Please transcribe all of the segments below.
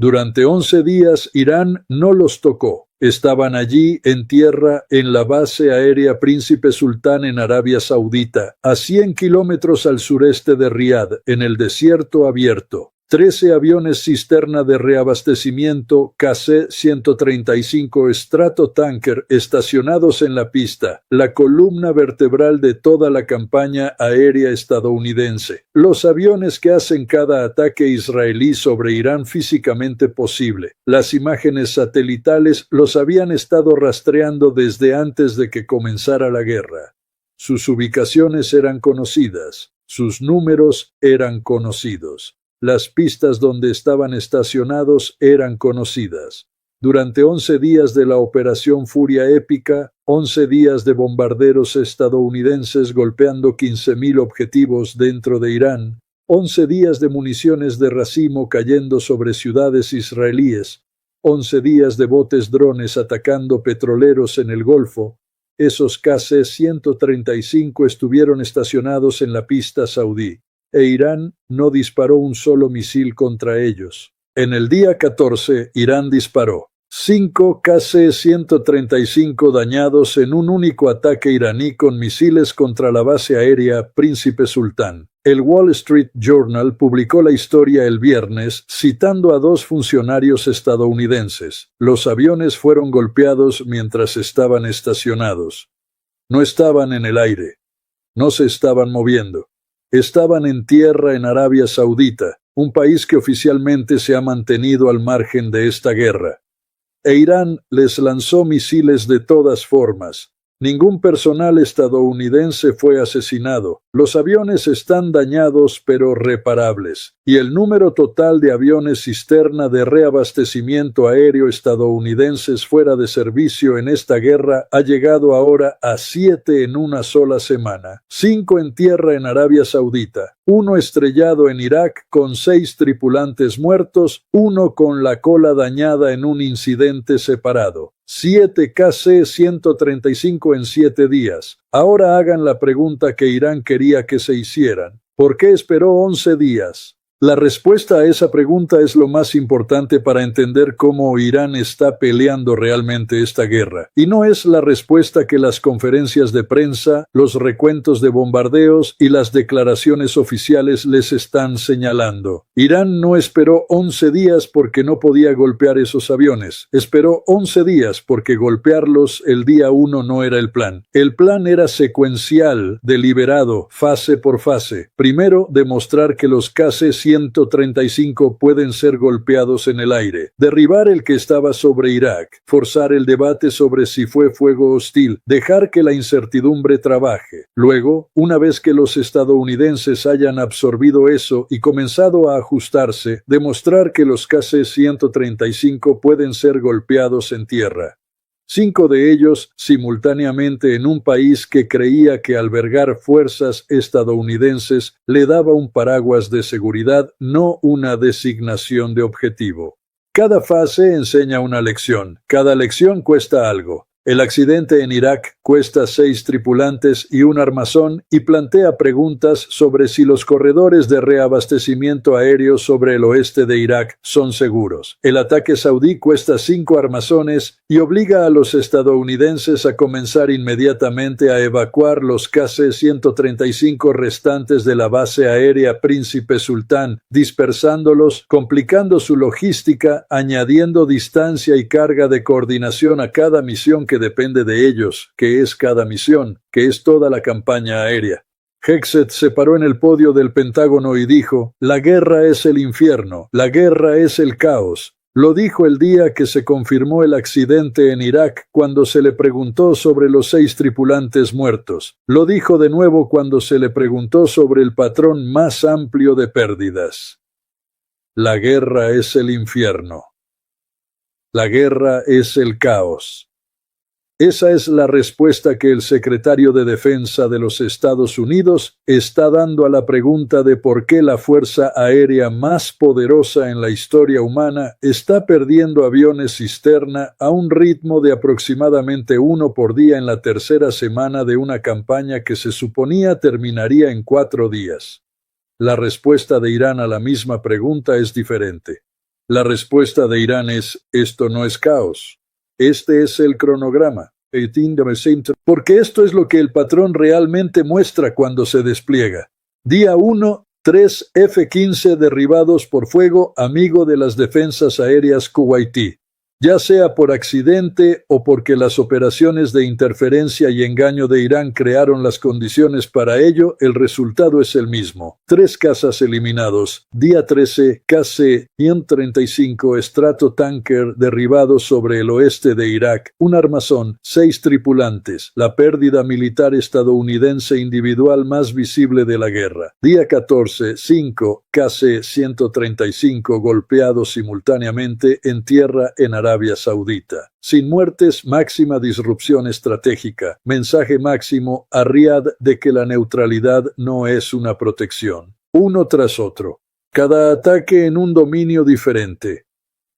Durante 11 días Irán no los tocó. Estaban allí en tierra en la base aérea Príncipe Sultán en Arabia Saudita, a 100 kilómetros al sureste de Riad, en el desierto abierto. 13 aviones cisterna de reabastecimiento KC-135 Stratotanker estacionados en la pista, la columna vertebral de toda la campaña aérea estadounidense. Los aviones que hacen cada ataque israelí sobre Irán físicamente posible. Las imágenes satelitales los habían estado rastreando desde antes de que comenzara la guerra. Sus ubicaciones eran conocidas, sus números eran conocidos. Las pistas donde estaban estacionados eran conocidas. Durante 11 días de la Operación Furia Épica, 11 días de bombarderos estadounidenses golpeando 15.000 objetivos dentro de Irán, 11 días de municiones de racimo cayendo sobre ciudades israelíes, 11 días de botes drones atacando petroleros en el Golfo, esos KC-135 estuvieron estacionados en la pista saudí. E Irán no disparó un solo misil contra ellos. En el día 14, Irán disparó 5 KC-135 dañados en un único ataque iraní con misiles contra la base aérea Príncipe Sultán. El Wall Street Journal publicó la historia el viernes, citando a 2 funcionarios estadounidenses. Los aviones fueron golpeados mientras estaban estacionados. No estaban en el aire. No se estaban moviendo. Estaban en tierra en Arabia Saudita, un país que oficialmente se ha mantenido al margen de esta guerra. E Irán les lanzó misiles de todas formas. Ningún personal estadounidense fue asesinado. Los aviones están dañados pero reparables. Y el número total de aviones cisterna de reabastecimiento aéreo estadounidenses fuera de servicio en esta guerra ha llegado ahora a 7 en una sola semana. 5 en tierra en Arabia Saudita, 1 estrellado en Irak con 6 tripulantes muertos, 1 con la cola dañada en un incidente separado. 7 KC-135 en 7 días. Ahora hagan la pregunta que Irán quería que se hicieran. ¿Por qué esperó 11 días? La respuesta a esa pregunta es lo más importante para entender cómo Irán está peleando realmente esta guerra. Y no es la respuesta que las conferencias de prensa, los recuentos de bombardeos y las declaraciones oficiales les están señalando. Irán no esperó 11 días porque no podía golpear esos aviones. Esperó 11 días porque golpearlos el día 1 no era el plan. El plan era secuencial, deliberado, fase por fase. Primero, demostrar que los KC-135 pueden ser golpeados en el aire, derribar el que estaba sobre Irak, forzar el debate sobre si fue fuego hostil, dejar que la incertidumbre trabaje. Luego, una vez que los estadounidenses hayan absorbido eso y comenzado a ajustarse, demostrar que los KC-135 pueden ser golpeados en tierra. 5 de ellos simultáneamente en un país que creía que albergar fuerzas estadounidenses le daba un paraguas de seguridad, no una designación de objetivo. Cada fase enseña una lección. Cada lección cuesta algo. El accidente en Irak cuesta 6 tripulantes y un armazón y plantea preguntas sobre si los corredores de reabastecimiento aéreo sobre el oeste de Irak son seguros. El ataque saudí cuesta 5 armazones y obliga a los estadounidenses a comenzar inmediatamente a evacuar los KC-135 restantes de la base aérea Príncipe Sultán, dispersándolos, complicando su logística, añadiendo distancia y carga de coordinación a cada misión que depende de ellos, que es cada misión, que es toda la campaña aérea. Hegseth se paró en el podio del Pentágono y dijo: «La guerra es el infierno, la guerra es el caos». Lo dijo el día que se confirmó el accidente en Irak cuando se le preguntó sobre los 6 tripulantes muertos. Lo dijo de nuevo cuando se le preguntó sobre el patrón más amplio de pérdidas. La guerra es el infierno. La guerra es el caos. Esa es la respuesta que el secretario de Defensa de los Estados Unidos está dando a la pregunta de por qué la fuerza aérea más poderosa en la historia humana está perdiendo aviones cisterna a un ritmo de aproximadamente 1 por día en la tercera semana de una campaña que se suponía terminaría en 4 días. La respuesta de Irán a la misma pregunta es diferente. La respuesta de Irán es: esto no es caos. Este es el cronograma. Porque esto es lo que el patrón realmente muestra cuando se despliega. Día 1, 3 F-15 derribados por fuego amigo de las defensas aéreas kuwaití. Ya sea por accidente o porque las operaciones de interferencia y engaño de Irán crearon las condiciones para ello, el resultado es el mismo. 3 cazas eliminados. Día 13, KC-135 Stratotanker derribado sobre el oeste de Irak. Un armazón, 6 tripulantes. La pérdida militar estadounidense individual más visible de la guerra. Día 14, 5 KC-135 golpeados simultáneamente en tierra en Arabia Saudita. Sin muertes, máxima disrupción estratégica. Mensaje máximo a Riad de que la neutralidad no es una protección. Uno tras otro. Cada ataque en un dominio diferente.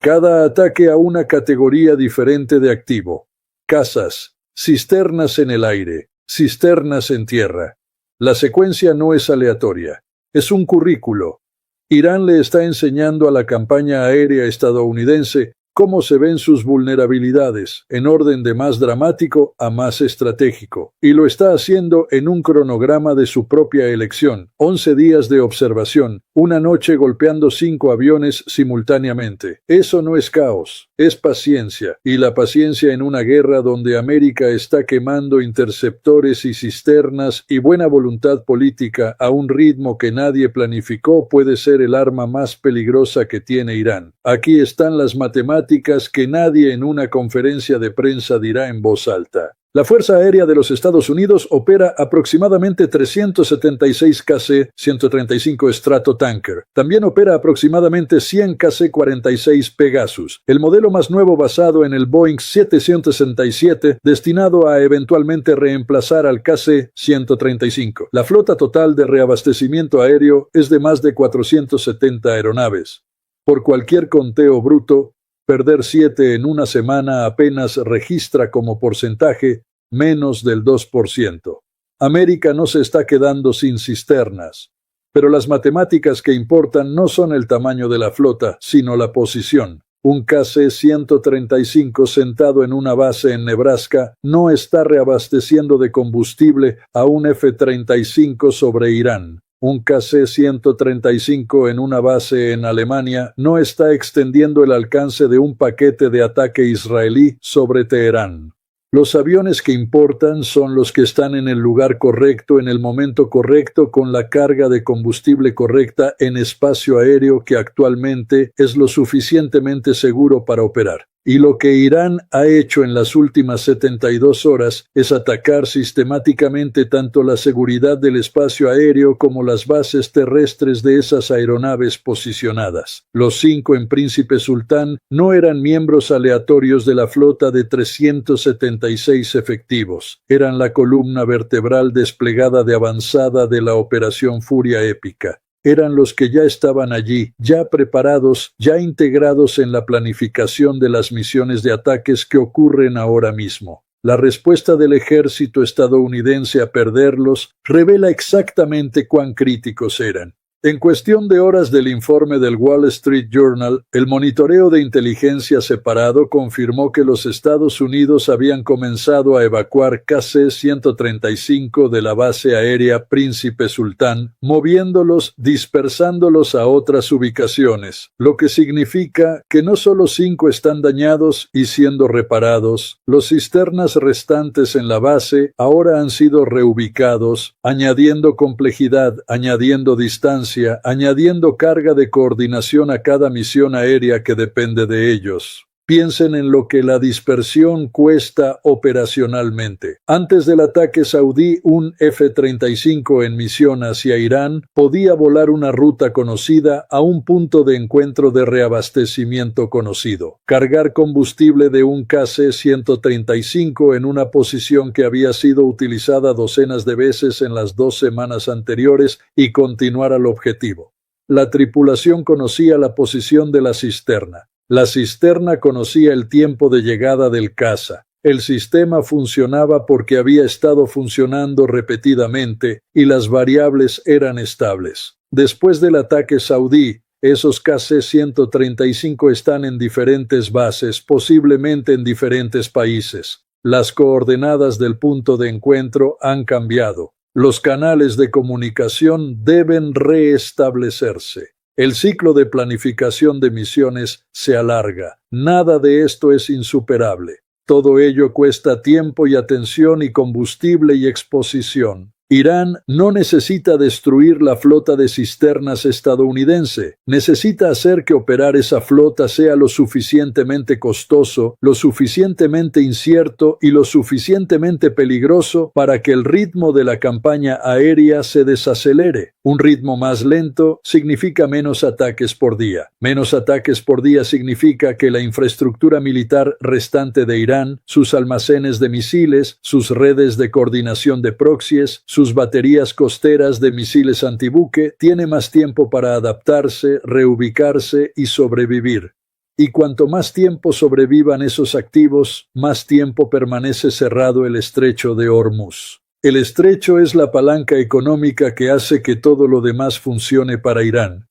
Cada ataque a una categoría diferente de activo. Casas, cisternas en el aire, cisternas en tierra. La secuencia no es aleatoria. Es un currículo. Irán le está enseñando a la campaña aérea estadounidense cómo se ven sus vulnerabilidades, en orden de más dramático a más estratégico, y lo está haciendo en un cronograma de su propia elección, 11 días de observación, una noche golpeando 5 aviones simultáneamente. Eso no es caos, es paciencia, y la paciencia en una guerra donde América está quemando interceptores y cisternas y buena voluntad política a un ritmo que nadie planificó puede ser el arma más peligrosa que tiene Irán. Aquí están las matemáticas que nadie en una conferencia de prensa dirá en voz alta. La Fuerza Aérea de los Estados Unidos opera aproximadamente 376 KC-135 Stratotanker. También opera aproximadamente 100 KC-46 Pegasus, el modelo más nuevo basado en el Boeing 767, destinado a eventualmente reemplazar al KC-135. La flota total de reabastecimiento aéreo es de más de 470 aeronaves. Por cualquier conteo bruto, perder 7 en una semana apenas registra como porcentaje menos del 2%. América no se está quedando sin cisternas, pero las matemáticas que importan no son el tamaño de la flota, sino la posición. Un KC-135 sentado en una base en Nebraska no está reabasteciendo de combustible a un F-35 sobre Irán. Un KC-135 en una base en Alemania no está extendiendo el alcance de un paquete de ataque israelí sobre Teherán. Los aviones que importan son los que están en el lugar correcto, en el momento correcto, con la carga de combustible correcta en espacio aéreo que actualmente es lo suficientemente seguro para operar. Y lo que Irán ha hecho en las últimas 72 horas es atacar sistemáticamente tanto la seguridad del espacio aéreo como las bases terrestres de esas aeronaves posicionadas. Los 5 en Príncipe Sultán no eran miembros aleatorios de la flota de 376 efectivos. Eran la columna vertebral desplegada de avanzada de la Operación Furia Épica. Eran los que ya estaban allí, ya preparados, ya integrados en la planificación de las misiones de ataques que ocurren ahora mismo. La respuesta del ejército estadounidense a perderlos revela exactamente cuán críticos eran. En cuestión de horas del informe del Wall Street Journal, el monitoreo de inteligencia separado confirmó que los Estados Unidos habían comenzado a evacuar KC-135 de la base aérea Príncipe Sultán, moviéndolos, dispersándolos a otras ubicaciones, lo que significa que no solo 5 están dañados y siendo reparados, los cisternas restantes en la base ahora han sido reubicados, añadiendo complejidad, añadiendo distancia, añadiendo carga de coordinación a cada misión aérea que depende de ellos. Piensen en lo que la dispersión cuesta operacionalmente. Antes del ataque saudí, un F-35 en misión hacia Irán podía volar una ruta conocida a un punto de encuentro de reabastecimiento conocido, cargar combustible de un KC-135 en una posición que había sido utilizada docenas de veces en las 2 semanas anteriores y continuar al objetivo. La tripulación conocía la posición de la cisterna. La cisterna conocía el tiempo de llegada del caza. El sistema funcionaba porque había estado funcionando repetidamente y las variables eran estables. Después del ataque saudí, Esos KC-135 están en diferentes bases, posiblemente en diferentes países. Las coordenadas del punto de encuentro han cambiado. Los canales de comunicación deben restablecerse. El ciclo de planificación de misiones se alarga. Nada de esto es insuperable. Todo ello cuesta tiempo y atención y combustible y exposición. Irán no necesita destruir la flota de cisternas estadounidense, necesita hacer que operar esa flota sea lo suficientemente costoso, lo suficientemente incierto y lo suficientemente peligroso para que el ritmo de la campaña aérea se desacelere. Un ritmo más lento significa menos ataques por día. Menos ataques por día significa que la infraestructura militar restante de Irán, sus almacenes de misiles, sus redes de coordinación de proxies, sus baterías costeras de misiles antibuque, tiene más tiempo para adaptarse, reubicarse y sobrevivir. Y cuanto más tiempo sobrevivan esos activos, más tiempo permanece cerrado el estrecho de Hormuz. El estrecho es la palanca económica que hace que todo lo demás funcione para Irán.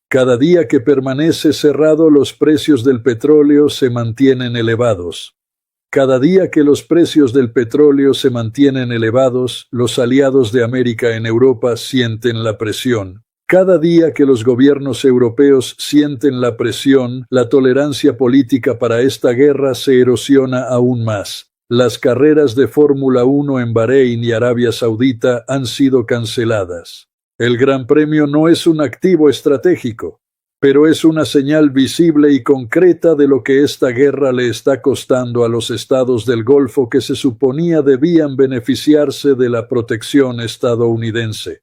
Cada día que permanece cerrado, los precios del petróleo se mantienen elevados. Cada día que los precios del petróleo se mantienen elevados, los aliados de América en Europa sienten la presión. Cada día que los gobiernos europeos sienten la presión, la tolerancia política para esta guerra se erosiona aún más. Las carreras de Fórmula 1 en Bahrein y Arabia Saudita han sido canceladas. El Gran Premio no es un activo estratégico, pero es una señal visible y concreta de lo que esta guerra le está costando a los estados del Golfo que se suponía debían beneficiarse de la protección estadounidense.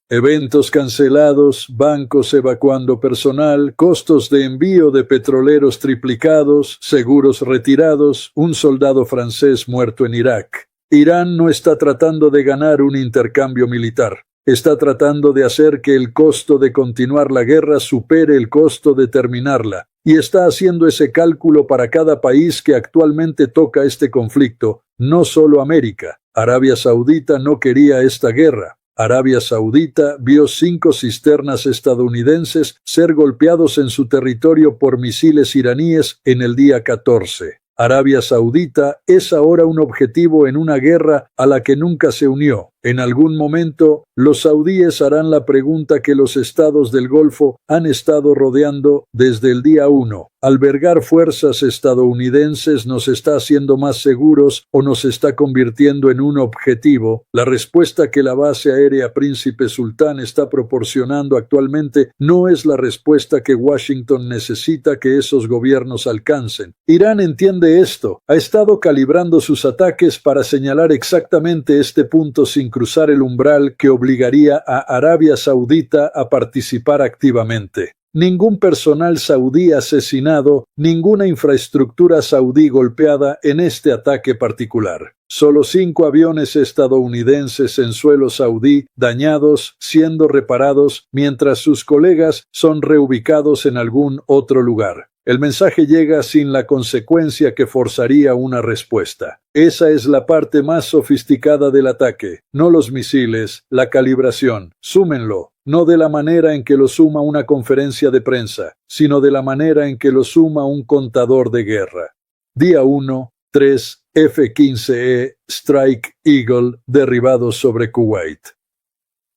Eventos cancelados, bancos evacuando personal, costos de envío de petroleros triplicados, seguros retirados, un soldado francés muerto en Irak. Irán no está tratando de ganar un intercambio militar. Está tratando de hacer que el costo de continuar la guerra supere el costo de terminarla, y está haciendo ese cálculo para cada país que actualmente toca este conflicto, no solo América. Arabia Saudita no quería esta guerra. Arabia Saudita vio 5 cisternas estadounidenses ser golpeados en su territorio por misiles iraníes en el día 14. Arabia Saudita es ahora un objetivo en una guerra a la que nunca se unió. En algún momento, los saudíes harán la pregunta que los estados del Golfo han estado rodeando desde el día 1. ¿Albergar fuerzas estadounidenses nos está haciendo más seguros o nos está convirtiendo en un objetivo? La respuesta que la base aérea Príncipe Sultán está proporcionando actualmente no es la respuesta que Washington necesita que esos gobiernos alcancen. Irán entiende esto. Ha estado calibrando sus ataques para señalar exactamente este punto sin cruzar el umbral que obligaría a Arabia Saudita a participar activamente. Ningún personal saudí asesinado, ninguna infraestructura saudí golpeada en este ataque particular. Solo 5 aviones estadounidenses en suelo saudí dañados, siendo reparados, mientras sus colegas son reubicados en algún otro lugar. El mensaje llega sin la consecuencia que forzaría una respuesta. Esa es la parte más sofisticada del ataque, no los misiles, la calibración. Súmenlo, no de la manera en que lo suma una conferencia de prensa, sino de la manera en que lo suma un contador de guerra. Día 1, 3, F-15E, Strike Eagle, derribados sobre Kuwait.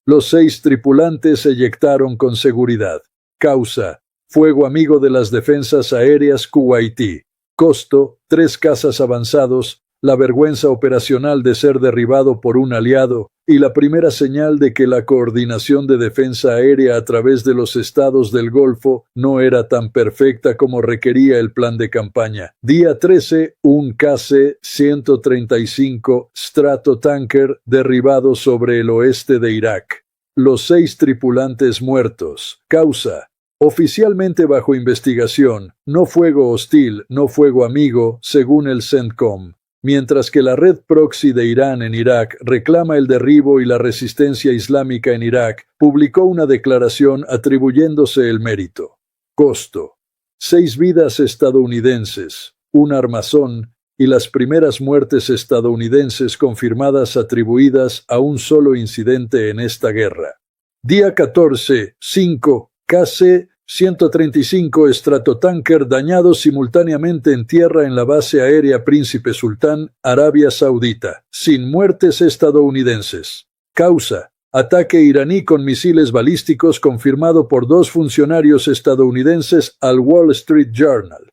Los 6 tripulantes eyectaron con seguridad. Causa: fuego amigo de las defensas aéreas kuwaití. Costo: 3 cazas avanzados, la vergüenza operacional de ser derribado por un aliado, y la primera señal de que la coordinación de defensa aérea a través de los estados del Golfo no era tan perfecta como requería el plan de campaña. Día 13, un KC-135 Stratotanker derribado sobre el oeste de Irak. Los 6 tripulantes muertos. Causa: oficialmente bajo investigación, no fuego hostil, no fuego amigo, según el CENTCOM. Mientras que la red proxy de Irán en Irak reclama el derribo y la resistencia islámica en Irak, publicó una declaración atribuyéndose el mérito. Costo: 6 vidas estadounidenses, un armazón, y las primeras muertes estadounidenses confirmadas atribuidas a un solo incidente en esta guerra. Día 14, 5. KC 135 estratotanker dañados simultáneamente en tierra en la base aérea Príncipe Sultán, Arabia Saudita, sin muertes estadounidenses. Causa: ataque iraní con misiles balísticos confirmado por 2 funcionarios estadounidenses al Wall Street Journal.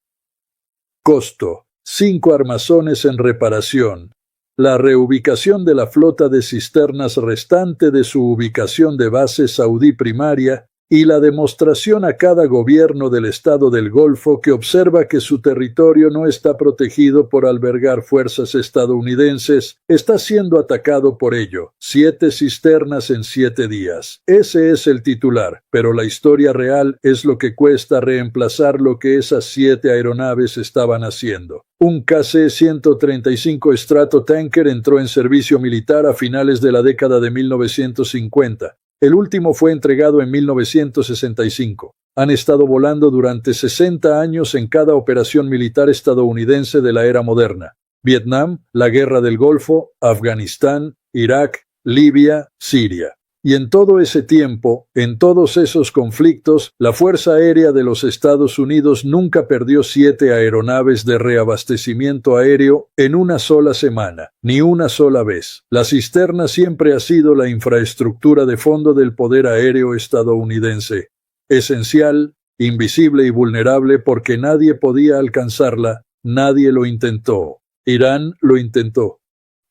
Costo: 5 armazones en reparación. La reubicación de la flota de cisternas restante de su ubicación de base saudí primaria y la demostración a cada gobierno del Estado del Golfo que observa que su territorio no está protegido por albergar fuerzas estadounidenses, está siendo atacado por ello. 7 cisternas en 7 días. Ese es el titular, pero la historia real es lo que cuesta reemplazar lo que esas 7 aeronaves estaban haciendo. Un KC-135 Stratotanker entró en servicio militar a finales de la década de 1950. El último fue entregado en 1965. Han estado volando durante 60 años en cada operación militar estadounidense de la era moderna: Vietnam, la Guerra del Golfo, Afganistán, Irak, Libia, Siria. Y en todo ese tiempo, en todos esos conflictos, la Fuerza Aérea de los Estados Unidos nunca perdió 7 aeronaves de reabastecimiento aéreo en una sola semana, ni una sola vez. La cisterna siempre ha sido la infraestructura de fondo del poder aéreo estadounidense. Esencial, invisible y vulnerable porque nadie podía alcanzarla, nadie lo intentó. Irán lo intentó.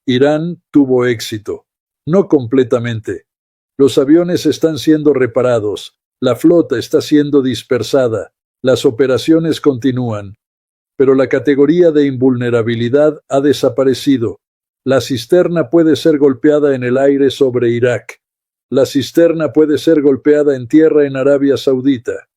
Irán tuvo éxito. No completamente. Los aviones están siendo reparados, la flota está siendo dispersada, las operaciones continúan. Pero la categoría de invulnerabilidad ha desaparecido. La cisterna puede ser golpeada en el aire sobre Irak. La cisterna puede ser golpeada en tierra en Arabia Saudita.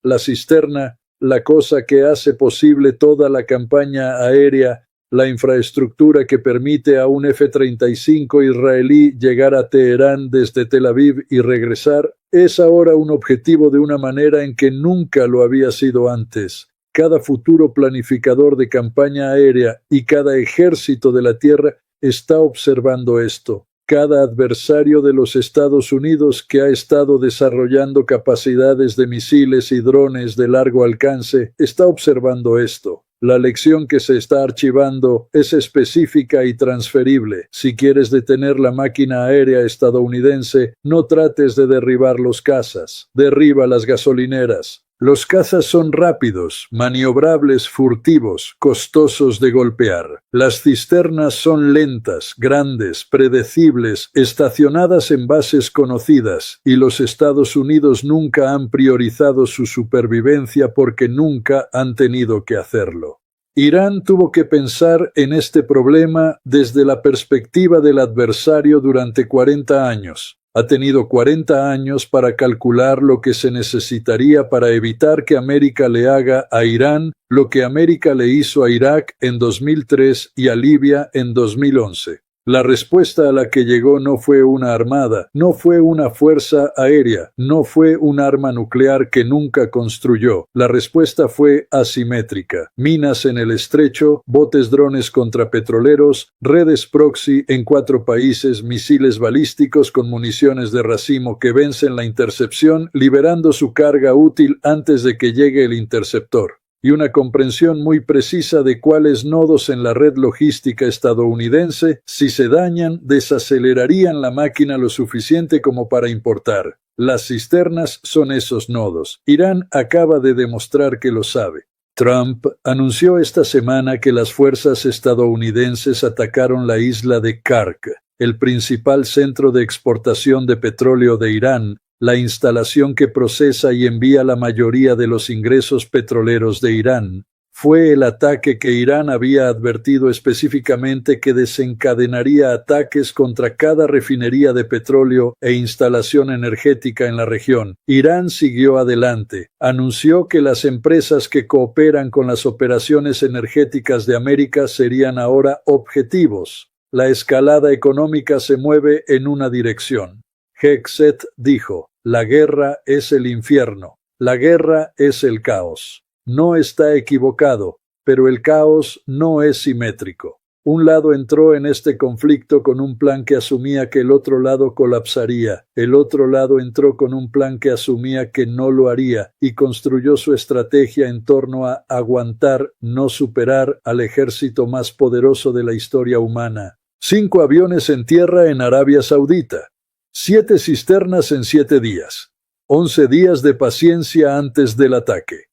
La cisterna, la cosa que hace posible toda la campaña aérea, la infraestructura que permite a un F-35 israelí llegar a Teherán desde Tel Aviv y regresar, es ahora un objetivo de una manera en que nunca lo había sido antes. Cada futuro planificador de campaña aérea y cada ejército de la tierra está observando esto. Cada adversario de los Estados Unidos que ha estado desarrollando capacidades de misiles y drones de largo alcance está observando esto. La lección que se está archivando es específica y transferible. Si quieres detener la máquina aérea estadounidense, no trates de derribar los cazas. Derriba las gasolineras. Los cazas son rápidos, maniobrables, furtivos, costosos de golpear. Las cisternas son lentas, grandes, predecibles, estacionadas en bases conocidas, y los Estados Unidos nunca han priorizado su supervivencia porque nunca han tenido que hacerlo. Irán tuvo que pensar en este problema desde la perspectiva del adversario durante 40 años. Ha tenido 40 años para calcular lo que se necesitaría para evitar que América le haga a Irán lo que América le hizo a Irak en 2003 y a Libia en 2011. La respuesta a la que llegó no fue una armada, no fue una fuerza aérea, no fue un arma nuclear que nunca construyó. La respuesta fue asimétrica. Minas en el estrecho, botes drones contrapetroleros, redes proxy en 4 países, misiles balísticos con municiones de racimo que vencen la intercepción, liberando su carga útil antes de que llegue el interceptor. Y una comprensión muy precisa de cuáles nodos en la red logística estadounidense, si se dañan, desacelerarían la máquina lo suficiente como para importar. Las cisternas son esos nodos. Irán acaba de demostrar que lo sabe. Trump anunció esta semana que las fuerzas estadounidenses atacaron la isla de Kark, el principal centro de exportación de petróleo de Irán, la instalación que procesa y envía la mayoría de los ingresos petroleros de Irán. Fue el ataque que Irán había advertido específicamente que desencadenaría ataques contra cada refinería de petróleo e instalación energética en la región. Irán siguió adelante. Anunció que las empresas que cooperan con las operaciones energéticas de América serían ahora objetivos. La escalada económica se mueve en una dirección. Hegseth dijo: la guerra es el infierno, la guerra es el caos. No está equivocado, pero el caos no es simétrico. Un lado entró en este conflicto con un plan que asumía que el otro lado colapsaría, el otro lado entró con un plan que asumía que no lo haría, y construyó su estrategia en torno a aguantar, no superar, al ejército más poderoso de la historia humana. 5 aviones en tierra en Arabia Saudita. 7 cisternas en 7 días. 11 días de paciencia antes del ataque.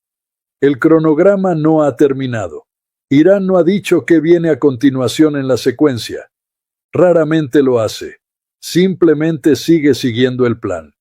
El cronograma no ha terminado. Irán no ha dicho qué viene a continuación en la secuencia. Raramente lo hace. Simplemente sigue siguiendo el plan.